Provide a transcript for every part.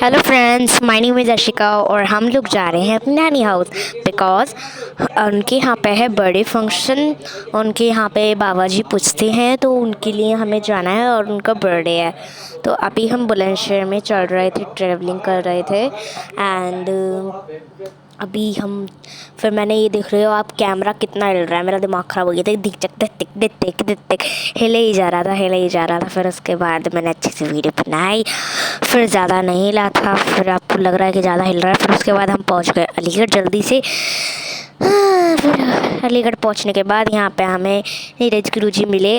Hello friends, my name is Ashika और हम लोग जा रहे हैं अपने नानी हाउस बिकॉज़ उनके यहाँ पे है बर्थडे फंक्शन। उनके यहाँ पे बाबा जी पूछते हैं तो उनके लिए हमें जाना है और उनका बर्थडे है। तो अभी हम बुलंदशहर में चल रहे थे, ट्रैवलिंग कर रहे थे एंड अभी हम फिर मैंने ये देख रहे हो आप, कैमरा कितना हिल रहा है, मेरा दिमाग ख़राब हो गया था। दिख चक दिख दिख दिख दिख दिख हिले ही जा रहा था, हिले ही जा रहा था। फिर उसके बाद मैंने अच्छे से वीडियो बनाई, फिर ज़्यादा नहीं हिला था, फिर आपको लग रहा है कि ज़्यादा हिल रहा है। फिर उसके बाद हम पहुंच गए अलीगढ़ जल्दी से। फिर अलीगढ़ पहुंचने के बाद यहाँ पे हमें नीरज गुरु जी मिले,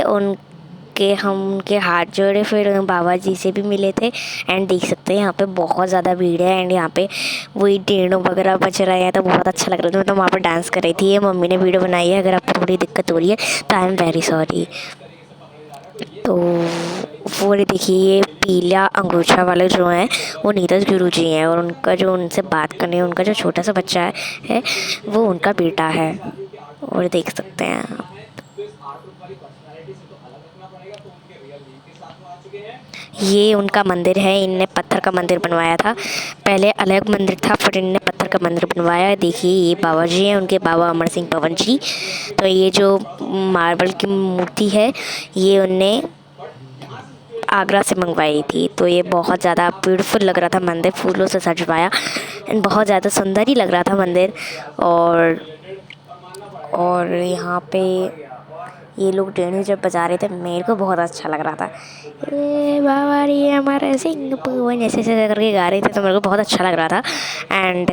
हम उनके हाथ जोड़े, फिर बाबा जी से भी मिले थे। एंड देख सकते हैं यहाँ पे बहुत ज़्यादा भीड़ है एंड यहाँ पे वही टेढ़ों वगैरह बज रहे हैं तो बहुत अच्छा लग रहा था। मैं तो वहाँ पर डांस कर रही थी। ये मम्मी ने वीडियो बनाई है, अगर आपको थोड़ी दिक्कत हो रही है तो आई एम वेरी सॉरी। तो वो देखिए, ये पीला अंगूछा वाले जो हैं वो नीरज गुरु जी हैं और उनका जो उनसे बात करने उनका जो छोटा सा बच्चा है वो उनका बेटा है। और देख सकते हैं आप, ये उनका मंदिर है। इनने पत्थर का मंदिर बनवाया था, पहले अलग मंदिर था फिर इनने पत्थर का मंदिर बनवाया है। देखिए ये बाबा जी हैं, उनके बाबा अमर सिंह पवन जी। तो ये जो मार्बल की मूर्ति है ये उनने आगरा से मंगवाई थी। तो ये बहुत ज़्यादा ब्यूटीफुल लग रहा था मंदिर, फूलों से सजवाया, बहुत ज़्यादा सुंदर ही लग रहा था मंदिर। और यहाँ पे ये लोग टेणी जब बजा रहे थे मेरे को बहुत अच्छा लग रहा था। ए बाबा रे हमारा सिंह पवन ऐसे ऐसे करके गा रहे थे तो मेरे को बहुत अच्छा लग रहा था। एंड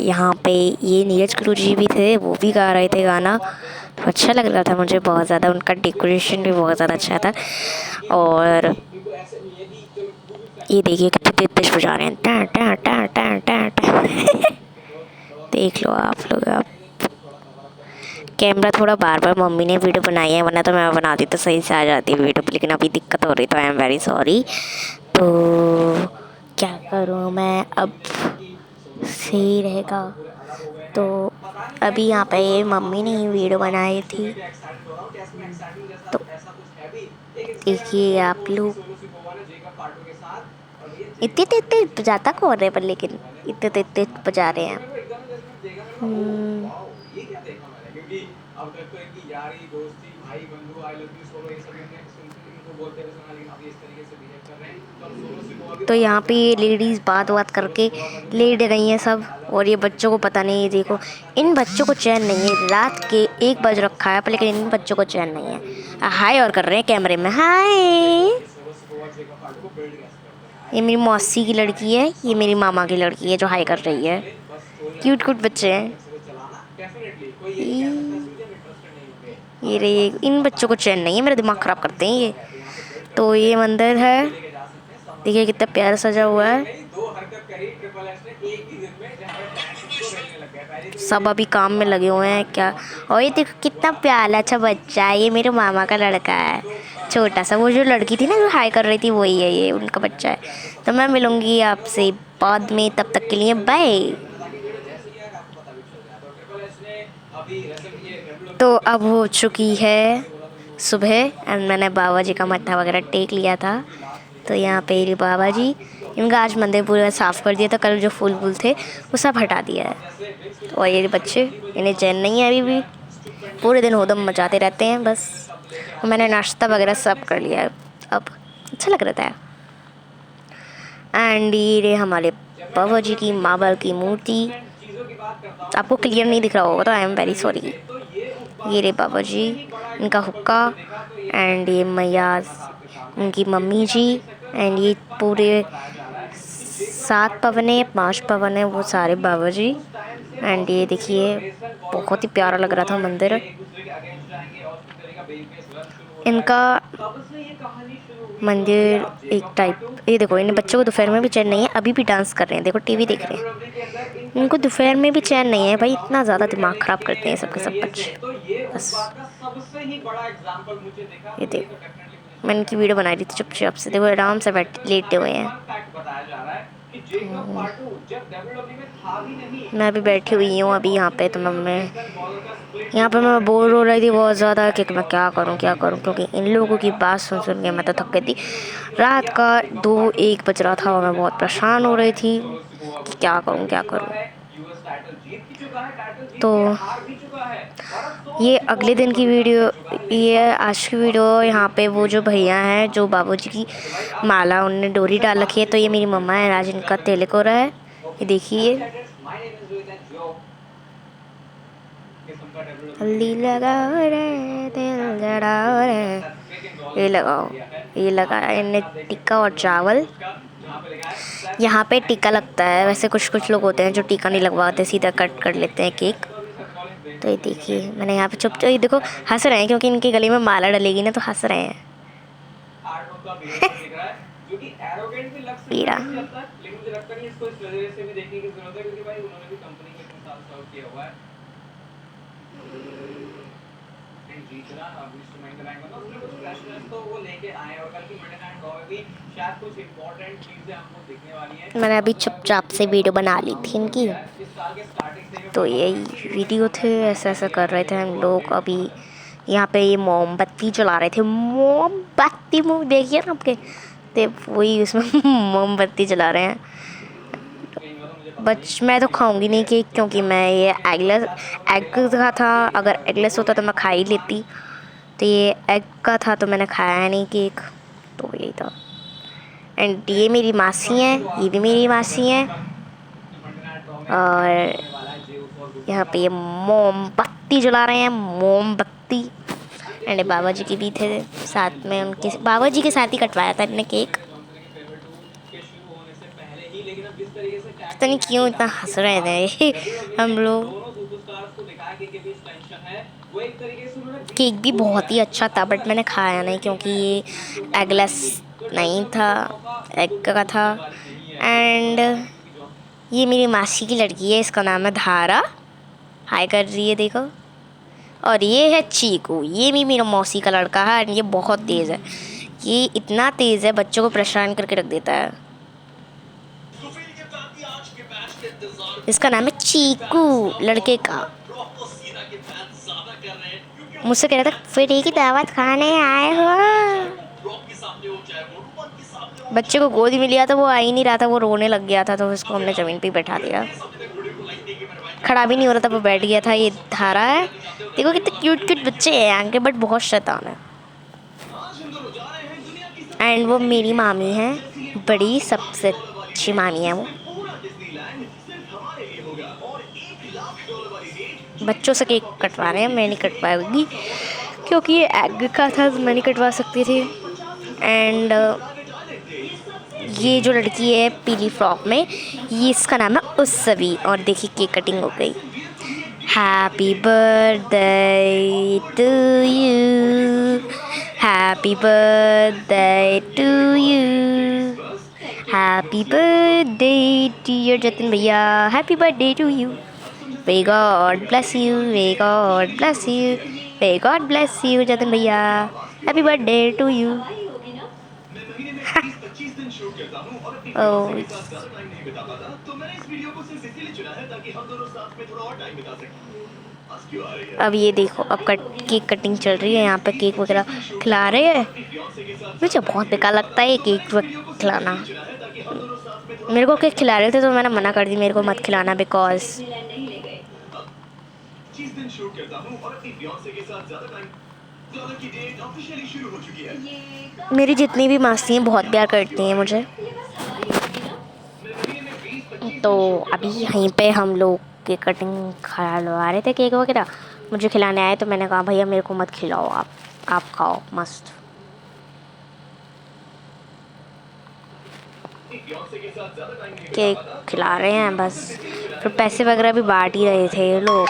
यहाँ पे ये नीरज गुरु जी भी थे, वो भी गा रहे थे गाना, तो अच्छा लग रहा था मुझे बहुत ज़्यादा। उनका डेकोरेशन भी बहुत ज़्यादा अच्छा था। और ये देखिए कितने तेज तेज बजा रहे हैं, टा टा टा टा टा टा। देख लो आप लोग। आप कैमरा थोड़ा बार बार मम्मी ने वीडियो बनाई है, वरना तो मैं बनाती तो सही से आ जाती वीडियो, लेकिन अभी दिक्कत हो रही तो आई एम वेरी सॉरी। तो क्या करूँ मैं अब, सही रहेगा। तो अभी यहाँ पे मम्मी ने ही वीडियो बनाई थी, तो देखिए आप लोग। इतने तेज तेज बजाता कौन है पर, लेकिन इतने तेज तेज बजा रहे हैं। तो यहाँ पे ये लेडीज़ बात करके लेट रही हैं सब, और ये बच्चों को पता नहीं है। देखो इन बच्चों को चैन नहीं है, रात के 1 बज रखा है पर लेकिन इन बच्चों को चैन नहीं है। हाय और कर रहे हैं कैमरे में, हाय। ये मेरी मौसी की लड़की है, ये मेरी मामा की लड़की है जो हाय कर रही है। क्यूट क्यूट बच्चे हैं। ये रही, इन बच्चों को चैन नहीं है, मेरा दिमाग ख़राब करते हैं ये। तो ये मंदिर है, देखिए कितना प्यारा सजा हुआ है। सब अभी काम में लगे हुए हैं क्या। और ये देखो कितना प्यारा अच्छा बच्चा है, ये मेरे मामा का लड़का है छोटा सा। वो जो लड़की थी ना जो हाई कर रही थी वही है, ये उनका बच्चा है। तो मैं मिलूँगी आपसे बाद में, तब तक के लिए बाय। तो अब हो चुकी है सुबह एंड मैंने बाबा जी का मत्था वगैरह टेक लिया था। तो यहाँ पे ये बाबा जी, इनका आज मंदिर पूरा साफ़ कर दिया था, कल जो फूल वूल थे वो सब हटा दिया है। और ये बच्चे, इन्हें चैन नहीं है अभी भी, पूरे दिन होदम मचाते रहते हैं बस। और मैंने नाश्ता वगैरह सब कर लिया है, अब अच्छा लग रहा था। एंड ये रहे हमारे बाबा जी की मार्बल की मूर्ति। आपको क्लियर नहीं दिख रहा होगा तो आई एम वेरी सॉरी। ये रहे बाबा जी, इनका हुक्का, एंड ये मैया उनकी मम्मी जी, एंड ये पूरे 7 पवन है 5 पवन है वो सारे बाबा जी। एंड ये देखिए बहुत ही प्यारा लग रहा था मंदिर इनका। मंदिर एक टाइप, ये देखो इन बच्चों को दोपहर में भी चैन नहीं है, अभी भी डांस कर रहे हैं, देखो टीवी देख रहे हैं। इनको दोपहर में भी चैन नहीं है भाई, इतना ज़्यादा दिमाग ख़राब करते हैं सबके सब बच्चे बस। ये देखो मैं इनकी वीडियो बना रही थी चुपचाप से, देखो आराम से बैठ लेटे हुए हैं। मैं भी बैठी हुई हूँ अभी यहाँ पे, तो मैं यहाँ पे मैं बोर हो रही थी बहुत ज़्यादा कि मैं क्या करूँ क्या करूँ, क्योंकि इन लोगों की बात सुन सुन के मैं तो थक गई थी। रात का 2-1 बज रहा था और मैं बहुत परेशान हो रही थी कि क्या करूँ क्या करूँ। तो ये अगले दिन की वीडियो, ये आज की वीडियो। यहाँ पे वो जो भैया हैं जो बाबूजी की माला उनने डोरी डाल रखी है, तो ये मेरी मम्मा है, आज इनका तिलक हो रहा है। ये देखिए, हल्दी लगाओ रे तिल जड़ाओ रे, ये लगाओ। ये लगाया इनने टिक्का और चावल। यहाँ पे टिक्का लगता है, वैसे कुछ कुछ लोग होते हैं जो टिक्का नहीं लगवाते, सीधा कट कर लेते हैं केक। तो ये देखिए, मैंने यहाँ पे चुप, ये देखो हंस रहे हैं क्योंकि इनके गले में माला डलेगी ना, तो हंस रहे हैं। पीड़ा। मैंने अभी चुपचाप से वीडियो बना ली थी इनकी, तो यही वीडियो थे। ऐसा ऐसा कर रहे थे हम लोग। अभी यहाँ पे ये मोमबत्ती जला रहे थे, मोमबत्ती, मुँह देखिए ना आपके, तो वही उसमें मोमबत्ती जला रहे हैं। मैं तो खाऊंगी नहीं केक, क्योंकि मैं ये एग का था। अगर एगलेस होता तो मैं खा ही लेती, तो ये एग का था तो मैंने खाया नहीं केक, तो यही था। एंड ये मेरी मासी हैं, ये भी मेरी मासी हैं। और यहाँ पे ये मोमबत्ती जला रहे हैं, मोमबत्ती। एंड बाबा जी की भी थे साथ में, उनके बाबा जी के साथ ही कटवाया था इन्हें केक। पता नहीं क्यों इतना हंस रहे थे हम लोग। केक भी बहुत ही अच्छा था, बट मैंने खाया नहीं क्योंकि ये एगलेस नहीं था, एग का था। एंड ये मेरी मासी की लड़की है, इसका नाम है धारा, हाय कर रही है देखो। और ये है चीकू, ये भी मेरा मौसी का लड़का है। ये बहुत तेज़ है, ये इतना तेज़ है बच्चों को परेशान करके रख देता है। इसका नाम है चीकू, लड़के का। मुझसे कह रहा था फ्री की दावत खाने आए हो। बच्चे को गोदी में लिया तो वो आ ही नहीं रहा था, वो रोने लग गया था, तो उसको हमने ज़मीन पे बैठा दिया। खड़ा भी नहीं हो रहा था, वो बैठ गया था। ये धारा है, देखो कितने क्यूट क्यूट बच्चे हैं यहाँ के, बट बहुत शैतान है। एंड वो मेरी मामी है, बड़ी सबसे अच्छी मामी है वो। बच्चों से केक कटवा रहे हैं, मैं नहीं कटवाऊंगी क्योंकि ये एग का था, तो मैं नहीं कटवा सकती थी। एंड ये जो लड़की है पीली फ्रॉक में, ये इसका नाम है उत्सवी। और देखिए केक कटिंग हो गई। Happy birthday to you, happy birthday to you, happy birthday dear Jatin भैया, happy birthday to you. May God bless you, may God bless you, may God bless you Jatin भैया, हैप्पी बर्थडे टू यू। अब ये देखो, अब cake cutting चल रही है, यहाँ पे केक वगैरह खिला रहे हैं। मुझे बहुत बेकार लगता है ये केक खिलाना। मेरे को केक खिला रहे थे तो मैंने मना कर दी, मेरे को मत खिलाना, बिकॉज मेरी जितनी भी मासी हैं बहुत प्यार करती हैं मुझे। तो अभी यहीं पे हम लोग केक कटिंग खिलवा रहे थे, केक वगैरह मुझे खिलाने आए, तो मैंने कहा भैया मेरे को मत खिलाओ, आप खाओ मस्त। केक खिला रहे हैं बस, फिर पैसे वगैरह भी बांट ही रहे थे ये लोग।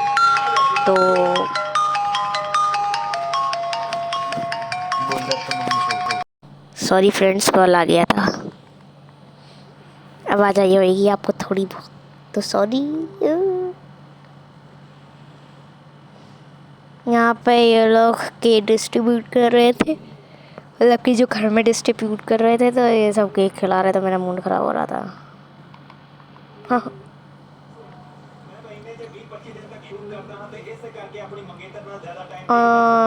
तो सॉरी फ्रेंड्स, कॉल आ गया था, आवाज़ आई होगी आपको थोड़ी बहुत, तो सॉरी। यहाँ पे ये लोग केक डिस्ट्रीब्यूट कर रहे थे, मतलब कि जो घर में डिस्ट्रीब्यूट कर रहे थे, तो ये सब केक खिला रहे थे, मेरा मूड ख़राब हो रहा था।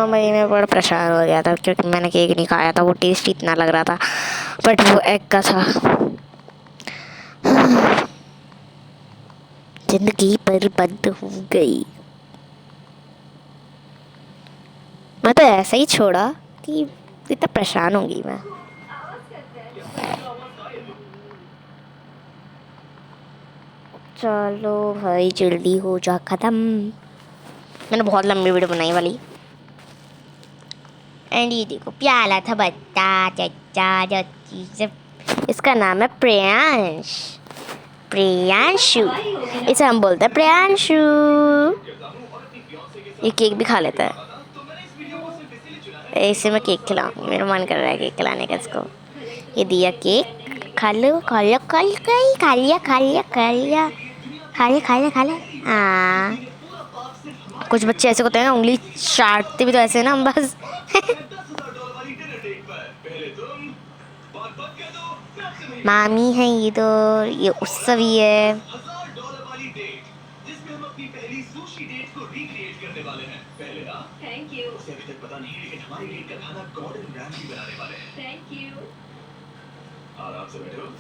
भाई मैं बड़ा परेशान हो गया था क्योंकि मैंने केक नहीं खाया था, वो टेस्ट इतना लग रहा था बट वो एग का था। जिंदगी बर्बाद हो गई। मैं तो ऐसा ही छोड़ा कि इतना परेशान होंगी मैं। चलो भाई जल्दी हो जा खत्म। मैंने बहुत लंबी वीडियो बनाई वाली। एंड ये देखो प्याला था बच्चा चच्चा चच्ची सब। इसका नाम है प्रियांश, प्रियांशु। इसे हम बोलते हैं प्रियांशु। ये केक भी खा लेता है। इसे मैं केक खिलाऊंगी, मेरा मन कर रहा है केक खिलाने का इसको। ये दिया केक, खा लो खा लो कल गई, खा लिया खा लिया खा लिया खा लिया खा लिया खा लिया। हाँ कुछ बच्चे ऐसे होते हैं ना, उंगली चाटते भी तो ऐसे ना हम बस। मामी है ये तो, ये उत्सवी है।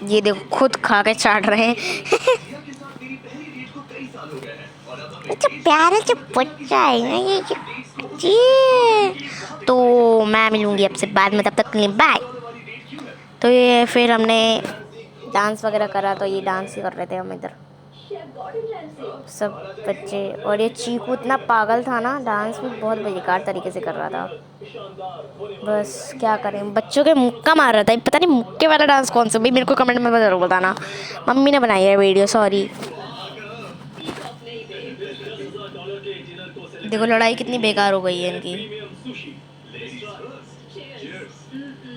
ये देखो खुद खा के चाट रहे हैं। अच्छा प्यारा जो बच्चा है ना ये तो मैं मिलूंगी आपसे बाद में, तब तक के लिए बाय। तो ये फिर हमने डांस वगैरह करा, तो ये डांस ही कर रहे थे हम इधर सब बच्चे। और ये चीकू इतना पागल था ना, डांस भी बहुत बेकार तरीके से कर रहा था। बस क्या करें, बच्चों के मुक्का मार रहा था। पता नहीं मुक्के वाला डांस कौन सा, भाई मेरे को कमेंट में जरूर बताना। मम्मी ने बनाई है वीडियो, सॉरी। देखो लड़ाई कितनी बेकार हो गई है इनकी।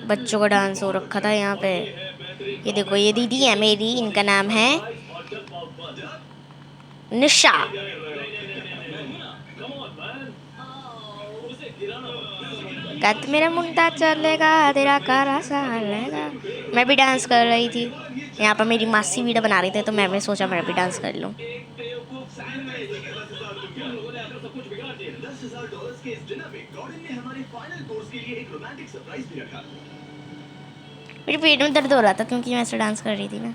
बच्चों का डांस हो रखा था यहाँ पे। ये देखो ये दीदी है मेरी, इनका नाम है निशा। कत मेरा मुंडा चलेगा तेरा कारा सालेगा। मैं भी डांस कर रही थी यहाँ पर, मेरी मासी वीडियो बना रही थी तो मैंने सोचा मैं भी डांस कर लूँ। मेरे पेट में दर्द हो रहा था क्योंकि मैं ऐसे डांस कर रही थी ना।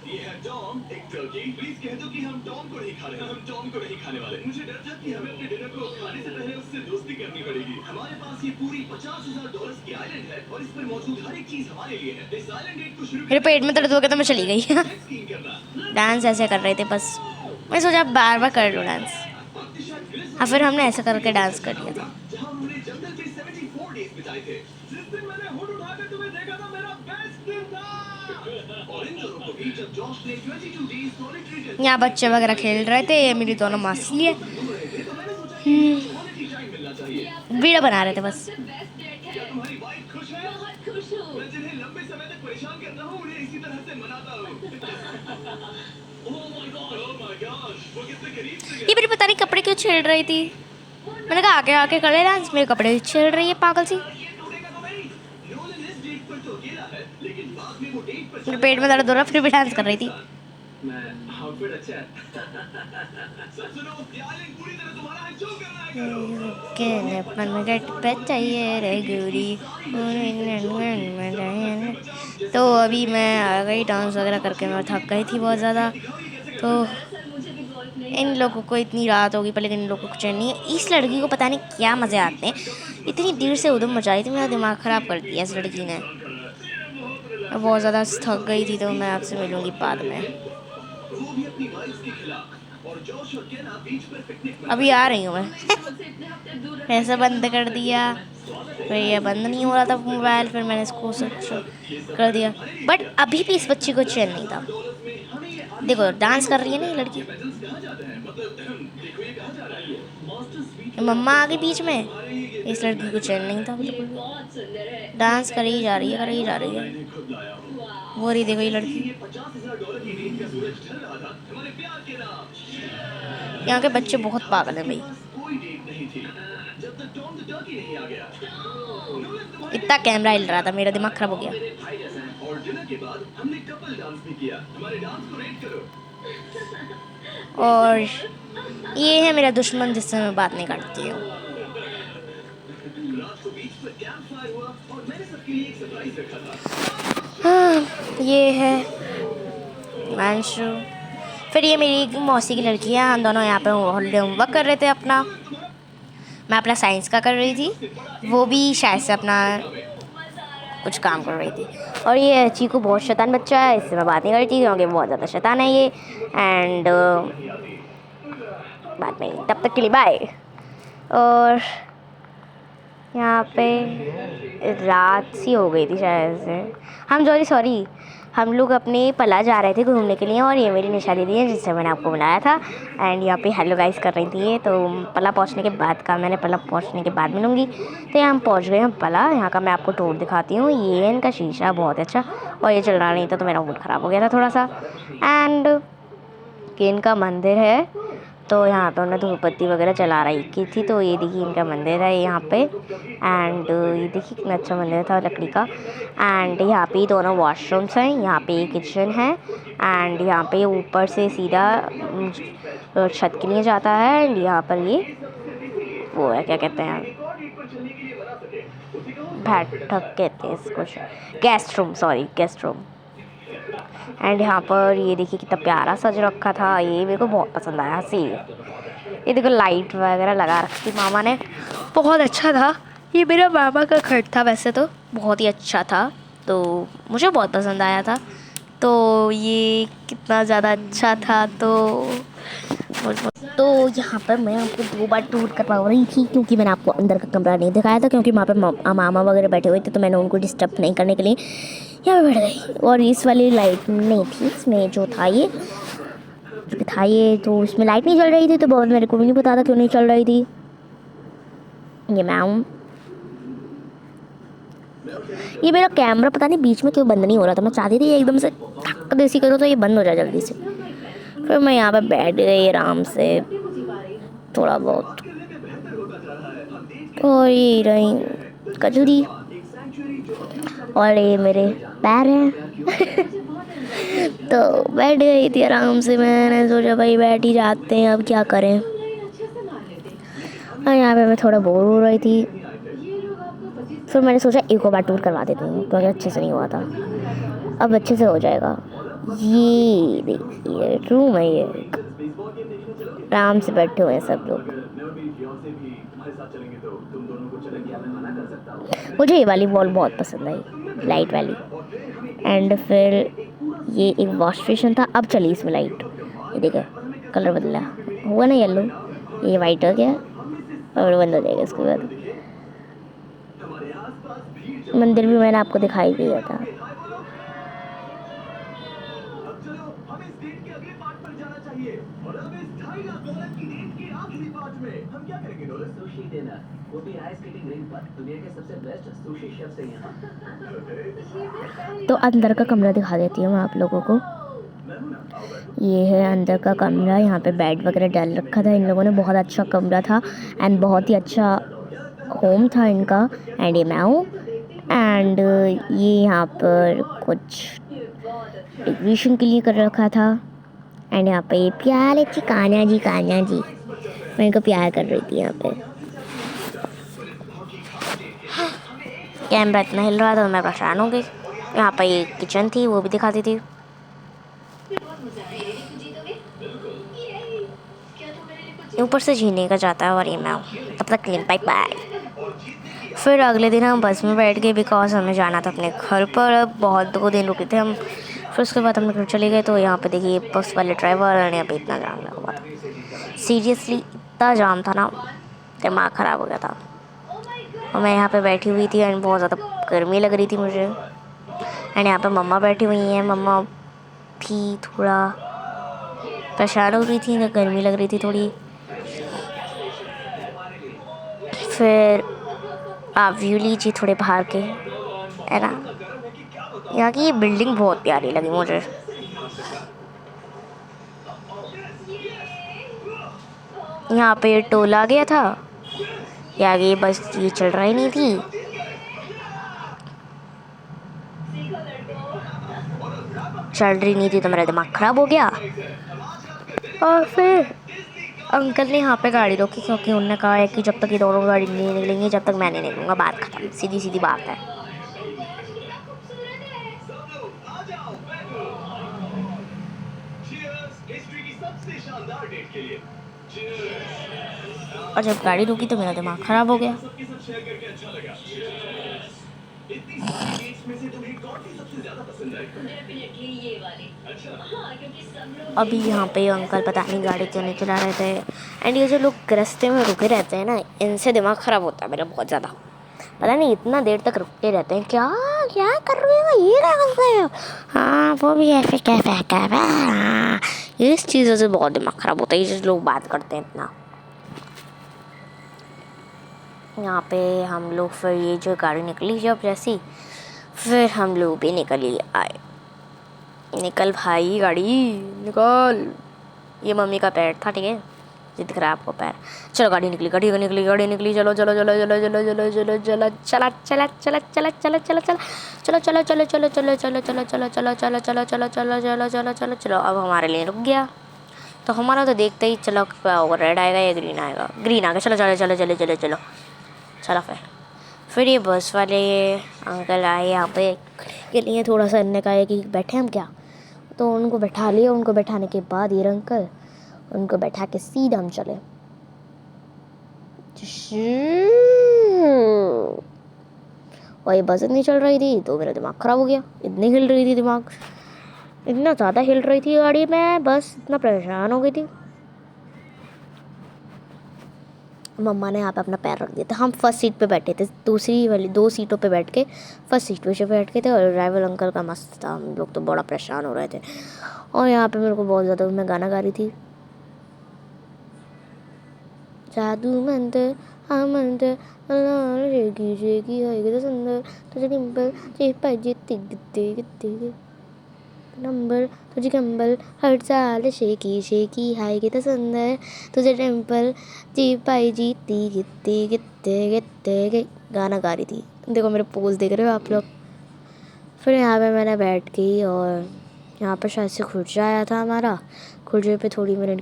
ये है टॉम, एक टर्की। प्लीज कह दो कि हम टॉम को नहीं खा रहे। हम टॉम को नहीं खाने वाले। मुझे डर था कि हमें अपने डिनर को खाने से पहले उससे दोस्ती करनी पड़ेगी। हमारे पास ये पूरी $50,000 की आइलैंड है और इस पर मौजूद हर एक चीज हमारे लिए है। इस आइलैंड डेट को शुरू मेरे पेट में दर्द हो गया तो मैं चली गई। डांस ऐसे कर रहे थे बस, मैं सोचा बार बार कर लूँ डांस। हाँ फिर हमने ऐसा करके डांस कर लिया था। यहाँ बच्चे वगैरह खेल रहे थे, मेरी दोनों मासी है वीडियो बना रहे थे बस। ये मेरी पता नहीं कपड़े क्यों छेड़ रही थी। मैंने कहा आके आके कर ले डांस, मेरे कपड़े छेड़ रही है पागल सी। मेरे पेट में दर्द हो रहा फिर भी डांस कर रही थी। चाहिए रे गोरी। तो अभी मैं आ गई डांस वगैरह करके, मैं थक गई थी बहुत ज़्यादा। तो इन लोगों को इतनी रात होगी पर लेकिन इन लोगों को चैन नहीं है। इस लड़की को पता नहीं क्या मज़े आते हैं, इतनी देर से उधम मचाई थी, मेरा दिमाग ख़राब कर दिया इस लड़की ने। बहुत ज़्यादा थक गई थी तो मैं आपसे मिलूँगी बाद में। अभी आ रही हूँ मैं। ऐसा बंद कर दिया, फिर ये बंद नहीं हो रहा था मोबाइल, फिर मैंने इसको स्विच कर दिया। बट अभी भी इस बच्ची को चैन नहीं था। देखो डांस कर रही है ना ये लड़की। मम्मा आ गई बीच में, इस लड़की को चैन नहीं था बिल्कुल भी। डांस कर ही जा रही है, कर ही जा रही है। वो रही देखो ये लड़की। यहाँ के बच्चे बहुत पागल हैं भाई। इतना कैमरा हिल रहा था, मेरा दिमाग खराब हो गया। और ये है मेरा दुश्मन जिससे मैं बात नहीं करती हूँ। हाँ, ये है अंशु। फिर ये मेरी मौसी की लड़की है। हम दोनों यहाँ पे हॉलीडे होमवर्क कर रहे थे अपना। मैं अपना साइंस का कर रही थी, वो भी शायद से अपना कुछ काम कर रही थी। और ये चीकू बहुत शैतान बच्चा है, इससे मैं बात नहीं करती क्योंकि बहुत ज़्यादा शैतान है ये। एंड बात नहीं, तब तक के लिए बाय। और यहाँ पे रात सी हो गई थी शायद से। सॉरी हम लोग अपने पला जा रहे थे घूमने के लिए, और ये मेरी निशा दीदी है जिससे मैंने आपको बुलाया था। एंड यहाँ पे हेलो गाइस कर रही थी ये। तो पला पहुँचने के बाद का मैंने पला पहुँचने के बाद मिलूँगी। तो यहाँ हम पहुँच गए हम पला। यहाँ का मैं आपको टूर दिखाती हूँ। ये इनका शीशा बहुत अच्छा, और ये चल रहा नहीं था तो मेरा मूड ख़राब हो गया था थोड़ा सा। एंड कि इनका मंदिर है, तो यहाँ पे उन्हें धूप बत्ती वगैरह जला रही की थी। तो ये देखिए इनका मंदिर है यहाँ पे। एंड ये देखिए कितना अच्छा मंदिर था लकड़ी का। एंड यहाँ पे दोनों वॉशरूम्स हैं, यहाँ पे किचन है। एंड यहाँ पे ऊपर से सीधा छत के लिए जाता है। एंड यहाँ पर ये वो है, क्या कहते हैं, बैठक कहते हैं इसको, guest room, sorry guest room. And यहाँ पर ये देखिए कितना प्यारा सज रखा था। ये मेरे को बहुत पसंद आया सी। ये देखो लाइट वगैरह लगा रखी थी मामा ने, बहुत अच्छा था। ये मेरा मामा का घर था वैसे तो, बहुत ही अच्छा था, तो मुझे बहुत पसंद आया था। तो ये कितना ज़्यादा अच्छा था। तो यहाँ पर मैं आपको 2 बार टूर करवा रही थी क्योंकि मैंने आपको अंदर का कमरा नहीं दिखाया था, क्योंकि वहाँ पे मामा वगैरह बैठे हुए थे तो मैंने उनको डिस्टर्ब नहीं करने के लिए यहाँ पे बैठ गई। और इस वाली लाइट नहीं थी, इसमें जो था ये तो इसमें लाइट नहीं चल रही थी, तो बहुत मेरे को भी नहीं पता था क्यों नहीं चल रही थी। ये मैं हूँ। ये मेरा कैमरा पता नहीं बीच में क्यों बंद नहीं हो रहा था। मैं चाहती थी एकदम से धक्का देसी करो तो ये बंद हो जाए जल्दी से। फिर मैं यहाँ पे बैठ गई आराम से थोड़ा बहुत, और ये रही कजली, और ये मेरे पैर हैं तो बैठ गई थी आराम से। मैंने सोचा भाई बैठ ही जाते हैं, अब क्या करें। और यहाँ पे मैं थोड़ा बोर हो रही थी, फिर मैंने सोचा एक और बार टूर करवा देती हूँ क्योंकि अच्छे से नहीं हुआ था, अब अच्छे से हो जाएगा। ये देखिए रूम है, ये आराम से बैठे हुए हैं सब लोग। मुझे ये वाली वॉल बहुत पसंद आई, लाइट वाली। एंड फिर ये एक वॉश बेसिन था, अब चली इसमें लाइट। ये देखो कलर बदला हुआ ना, येलो, ये वाइट हो गया और बंद हो जाएगा इसके बाद। मंदिर भी मैंने आपको दिखाई दिया था। तो अंदर का कमरा दिखा देती हूँ मैं आप लोगों को। ये है अंदर का कमरा, यहाँ पे बेड वगैरह डाल रखा था इन लोगों ने, बहुत अच्छा कमरा था एंड बहुत ही अच्छा होम था इनका। एंड ये मैं हूँ। एंड ये यहाँ पर कुछ डेकोरेशन के लिए कर रखा था। एंड यहाँ पे प्यार अच्छी कान्हा जी मैं इनको प्यार कर रही थी यहाँ पे। कैमरा इतना हिल रहा था तो मैं परेशान हो गई। यहाँ पे ये किचन थी, वो भी दिखाती थी। ऊपर से झीने का जाता है, और ये मैं तब तक क्लीन बाय बाय। फिर अगले दिन हम बस में बैठ गए बिकॉज हमें जाना था अपने घर पर। अब बहुत 2 दिन रुके थे हम, फिर उसके बाद हम घर चले गए। तो यहाँ पे देखिए बस वाले ड्राइवर ने, यहाँ पे इतना जाम लगा हुआ था, सीरियसली इतना जाम था ना, दिमाग ख़राब हो गया था। और मैं यहाँ पे बैठी हुई थी एंड बहुत ज़्यादा गर्मी लग रही थी मुझे। एंड यहाँ पे मम्मा बैठी हुई हैं, मम्मा भी थोड़ा परेशान हो रही थी, गर्मी लग रही थी थोड़ी। फिर आप व्यू लीजिए थोड़े बाहर के, है ना। यहाँ की ये बिल्डिंग बहुत प्यारी लगी मुझे। यहाँ पे टोल आ गया था, या आगे बस ये चल रही नहीं थी। चल रही नहीं थी तो मेरा दिमाग ख़राब हो गया। और फिर अंकल ने यहाँ पे गाड़ी रोकी क्योंकि उन्होंने कहा है कि जब तक ये दोनों गाड़ी नहीं निकलेंगी जब तक मैं नहीं निकलूँगा। बात खत्म, सीधी सीधी बात है। और जब गाड़ी रुकी तो मेरा दिमाग ख़राब हो गया। अभी यहाँ पे अंकल पता नहीं गाड़ी क्यों नहीं चला रहे थे। एंड ये जो लोग रास्ते में रुके रहते हैं ना, इनसे दिमाग ख़राब होता है मेरा बहुत ज़्यादा। पता नहीं इतना देर तक रुकते रहते हैं, क्या क्या कर रहे हो, ये क्या कर रहे हो, हाँ वो भी ऐसे कैसे कर रहा है। इस चीज़ों से बहुत दिमाग ख़राब होता है, ये जो लोग बात करते हैं इतना। यहाँ पे हम लोग फिर ये जो गाड़ी निकली जब जैसी, फिर हम लोग भी निकल ही आए। निकल भाई गाड़ी निकल। ये मम्मी का पैर था, ठीक है, ये दिख रहा है आपको पैर। चलो गाड़ी निकली, गाड़ी निकली, गाड़ी निकली, चलो चलो चलो चलो चलो चलो चलो चलो चला चला चला चला चला चला चला चलो चलो चलो चलो चलो चलो चलो चलो चलो चलो चलो चलो चलो चलो चलो चलो। अब हमारे लिए रुक गया, तो हमारा तो देखते ही चलो क्या होगा, रेड आएगा या ग्रीन आएगा। ग्रीन आ गया, चलो चलो चलो चलो चलो चलो चलो। फिर ये बस वाले अंकल आए यहाँ पे के लिए, थोड़ा सा इनने कहा कि बैठे हम क्या, तो उनको बैठा लिया। उनको बैठाने के बाद ये अंकल उनको बैठा के सीधा हम चले। और ये बस इतनी चल रही थी तो मेरा दिमाग ख़राब हो गया। इतनी हिल रही थी दिमाग, इतना ज़्यादा हिल रही थी गाड़ी में, बस इतना परेशान हो गई थी। मम्मा ने यहाँ पे अपना पैर रख दिया था। हम फर्स्ट सीट पे बैठे थे, दूसरी वाली 2 सीटों पे बैठ के फर्स्ट सीट पे बैठ के थे। और ड्राइवर अंकल का मस्त था, हम लोग तो बड़ा परेशान हो रहे थे। और यहाँ पे मेरे को बहुत ज़्यादा, मैं गाना गा रही थी, जादू मंतर हाँ मंतर शेकी शेकी है सुंदर तुझे डिम्पल पाई गित्ते गित्ते नंबर तुझे कंबल हर साल शेकी शेकी हाय कितना सुंदर तुझे टेम्पल जी पाई जीती गित्ते गित्ते गित्ते। गाना गा रही थी। देखो मेरे पोज देख रहे हो आप लोग। फिर यहाँ पे मैंने बैठ गई और यहाँ पर शायद से खुर्जा आया था हमारा। खुर्जे पे थोड़ी देर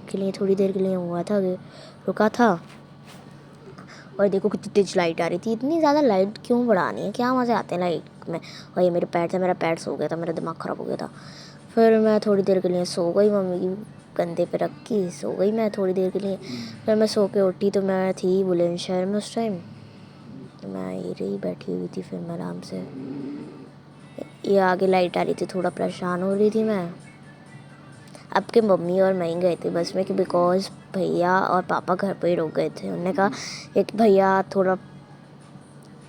के लिए हुआ था, रुका था। और देखो कितनी तेज लाइट आ रही थी। इतनी ज़्यादा लाइट क्यों बढ़ानी है, क्या मज़े आते हैं लाइट में। और ये मेरे पैर था, मेरा पैर सो गया था, मेरा दिमाग ख़राब हो गया था। फिर मैं थोड़ी देर के लिए सो गई, मम्मी की कंधे पे रख के सो गई मैं थोड़ी देर के लिए। फिर मैं सो के उठी तो मैं थी बुलंदशहर में उस टाइम, तो मैं ये रही बैठी हुई थी। फिर मैं आराम से, ये आगे लाइट आ रही थी, थोड़ा परेशान हो रही थी मैं। अब के मम्मी और मैं ही गए थे बस में, कि बिकॉज भैया और पापा घर पे ही रुक गए थे। उन्होंने कहा एक भैया थोड़ा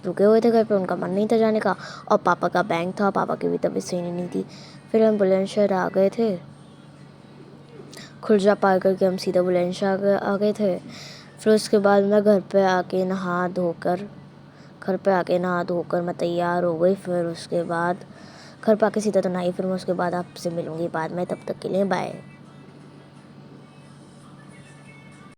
रुके हुए थे घर पे, उनका मन नहीं था जाने का, और पापा का बैंक था, पापा की भी तबीयत सही नहीं थी। फिर हम बुलंदशहर आ गए थे। खुर्जा पार करके हम सीधा बुलंदशहर आ गए थे। फिर उसके बाद मैं घर पे आके नहा धोकर मैं तैयार हो गई। फिर उसके बाद घर पे आके सीधा तो नहाई। फिर मैं उसके बाद आपसे मिलूँगी बाद में, तब तक के लिए बाय।